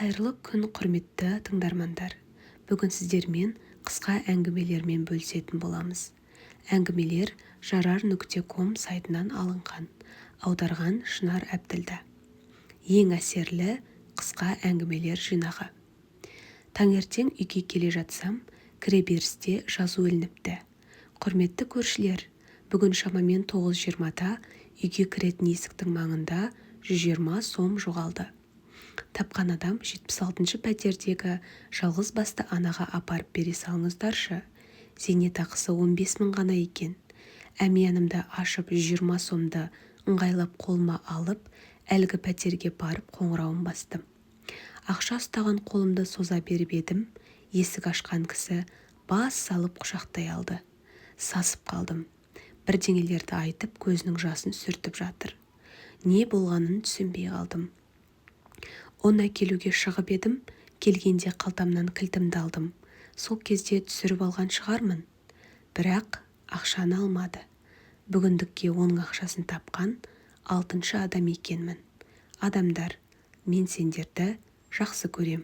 Қайырлы күн, құрметті тыңдармандар. Бүгін сіздермен қысқа әңгімелермен бөлісетін боламыз. Әңгімелер жарар.ком сайтынан алынған. Аударған Шынар Әбділда. Ең әсерлі қысқа әңгімелер жинағы. Таңертең үйге келе жатсам, кіреберісте жазу ілініпті. Құрметті көршілер, бүгін шамамен 9:20-да үйге кіретін есіктің маңында 120 сом жоғалды. Тапқан адам 76-шы пәтердегі жалғыз басты анаға апарып бере салыңыздаршы. Зейнетақысы 15 мың ғана екен. Әмиянымды ашып 120 сомды ыңғайлап қолыма алып, әлгі пәтерге барып қоңырауын бастым. Ақша ұстаған қолымды соза беріп едім, есік ашқан кісі бас салып құшақтай алды. Сасып қалдым. Бірдеңелерді айтып, көзінің жасын сүртіп жатыр. Не болғанын түсінбей қалдым. Оны әкелуге шығып едім, келгенде қалтамнан кілтімді алдым. Сол кезде түсіріп алған шығармын. Бірақ ақшаны алмады. Бүгіндікке оның ақшасын тапқан 6-шы адам екенмін. Адамдар, мен сендерді жақсы көрем.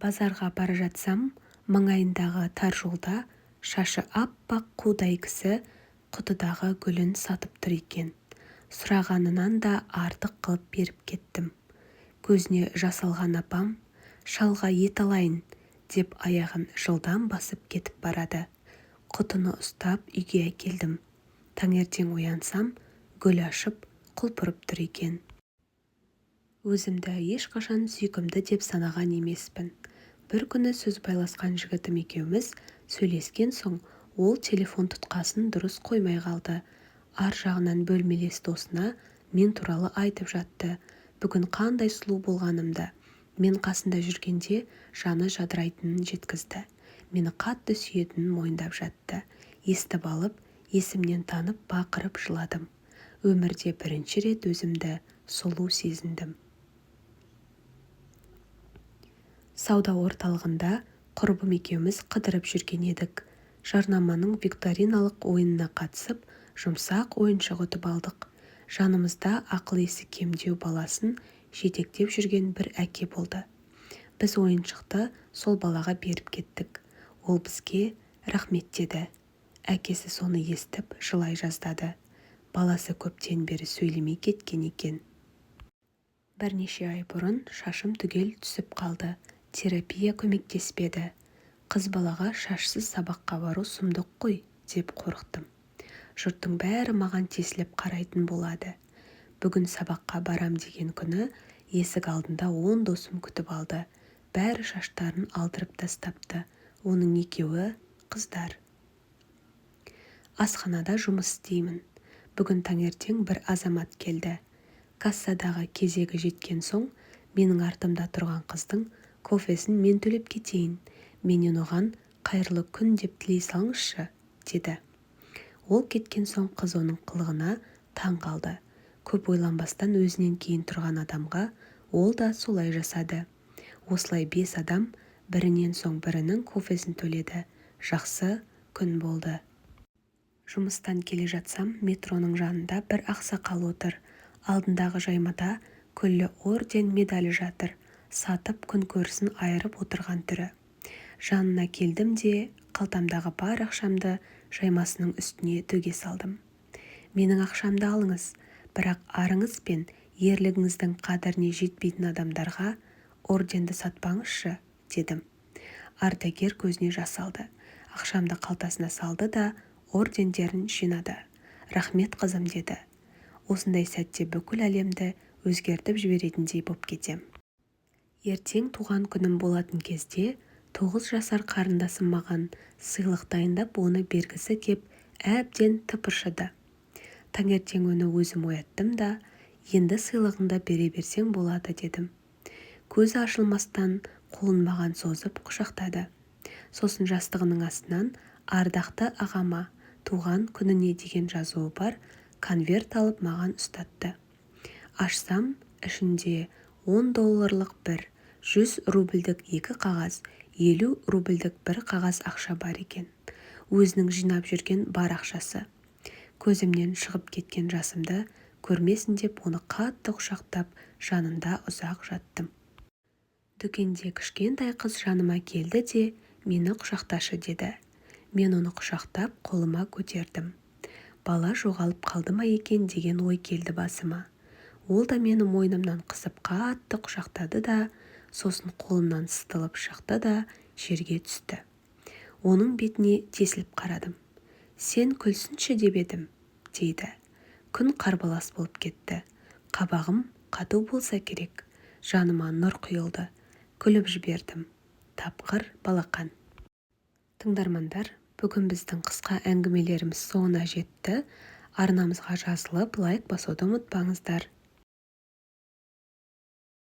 Базарға бара жатсам, маңайындағы тар жолда шашы аппақ қудай кісі құтыдағы гүлін сатып тұр екен. Сұрағанынан да артық қылып беріп кеттім. Көзіне жас алған апам, шалға ет алайын, деп аяғын жылдам басып кетіп барады. Құтыны ұстап үйге әкелдім. Таңертең оянсам, гүл ашып, құлпырып тұр екен. Өзімді ешқашан сүйкімді деп санаған емеспін. Бір күні сөз байласқан жігітім екеуміз сөйлескен соң, ол телефон тұтқасын дұрыс қоймай қалды. Ар жағынан бөлмелес досына мен туралы айтып жатты. Бүгін қандай сұлу болғанымды, мен қасында жүргенде жаны жадырайтынын жеткізді. Мені қатты сүйетінін мойындап жатты. Естіп алып, есімнен танып бақырып жыладым. Өмірде бірінші рет өзімді сұлу сезіндім. Сауда орталығында құрбым екеуміз қыдырып жүрген едік. Жарнаманың викториналық ойынына қатысып, жұмсақ ойыншық ұтып алдық. Жанымызда ақыл-есі кемдеу баласын жетектеп жүрген бір әке болды. Біз ойыншықты сол балаға беріп кеттік. Ол бізге рахмет деді. Әкесі соны естіп жылай жаздады. Баласы көптен бері сөйлемей кеткен екен. Бірнеше ай бұрын шашым түгел түсіп қалды. Терапия көмектеспеді. Қыз балаға шашсыз сабаққа бару сұмдық қой, деп қорықтым. Жұрттың бәрі маған тесіліп қарайтын болады. Бүгін сабаққа барам деген күні есік алдында 10 досым күтіп алды. Бәрі шаштарын алдырып тастапты. Оның екеуі қыздар. Асханада жұмыс істеймін. Бүгін таңертең бір азамат келді. Кассадағы кезегі жеткен соң, менің артымда тұрған қыздың кофесін мен төлеп кетейін. Менен оған қайырлы күн деп тілей салыңызшы, деді. Ол кеткен соң қыз оның қылығына таң қалды. Көп ойланбастан өзінен кейін тұрған адамға ол да солай жасады. Осылай 5 адам бірінен соң бірінің кофесін төледі. Жақсы күн болды. Жұмыстан келе жатсам, метроның жанында бір ақсақал отыр. Алдындағы жаймада күллі орден медалі жатыр. Сатып күн көрісін айырып отырған түрі. Жанына келдім де, қалтамдағы бар ақшамды жаймасының үстіне төге салдым. Менің ақшамды алыңыз, бірақ арыңыз бен ерлігіңіздің қадіріне жетпейтін адамдарға орденді сатпаңызшы, дедім. Ардагер көзіне жас алды. Ақшамды қалтасына салды да ордендерін жинады. Рахмет қызым, деді. Осындай сәтте бүкіл әлемді өзгертіп жіберетіндей боп кетем. Ертең туған күнім болатын кезде 9 жасар қарындасым маған сыйлық дайындап, оны бергісі кеп әбден тыпыршыды. Таңертең оны өзім ояттым да, енді сыйлығыңды бере берсең болады, дедім. Көзі ашылмастан қолын маған созып құшақтады. Сосын жастығының астынан ардақты ағама туған күніне деген жазуы бар конверт алып маған ұстатты. Ашсам, ішінде $10 бір, 100 рубльдік 2 қағаз, 50 рубльдік бір қағаз ақша бар екен. Өзінің жинап жүрген бар ақшасы. Көзімнен шығып кеткен жасымды көрмесін деп оны қатты құшақтап жанында ұзақ жаттым. Дүкенде кішкентай қыз жаныма келді де мені құшақташы деді. Мен оны құшақтап қолыма көтердім. Бала жоғалып қалды ма екен деген ой келді басыма. Ол да мені мойнымнан қысып қатты құшақтады да, сосын қолымнан сытылып шықты да жерге түсті. Оның бетіне тесіліп қарадым. Сен күлсінші деп едім, дейді. Күн қарбалас болып кетті. Қабағым қату болса керек. Жаныма нұр құйылды. Күліп жібердім. Тапқыр балақан. Тыңдармандар, бүгін біздің қысқа әңгімелеріміз соңына жетті. Арнамызға жазылып, лайк басуды ұмытпаңыздар.